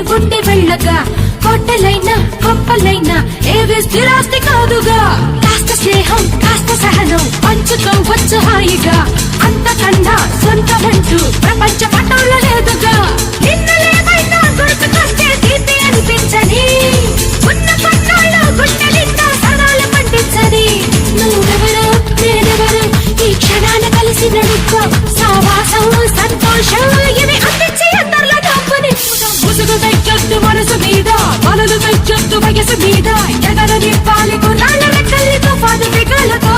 ఉండి వెళ్ళగా కోటలైనా గొప్పలైనా ఏవి స్థిరాస్తి కాదుగా కాస్త స్నేహం కాస్త సహనం పంచుకోవచ్చు హాయిగా అంతకన్నా సొంతమంటూ ప్రపంచ పటంలో లేదుగా నిన్నలేమైనా గుర్తుకొస్తే తీపి అనిపించని ఉన్న పట్టాల్లో గుండెలిందా సరాలు పండించని నువ్వెవరో నేనెవరో ఈ క్షణాన కలిసి నడుకో సావాసం సంతోషం ఇవి అందించి అందరిలో డబ్బుని ముసుగు తెచ్చొద్దు మనసు మీద మనలు తెచ్చొద్దు వయసు మీద ఎదరని పాలి గుర్రాల రెక్కల్ని తుఫాను దిగాలతో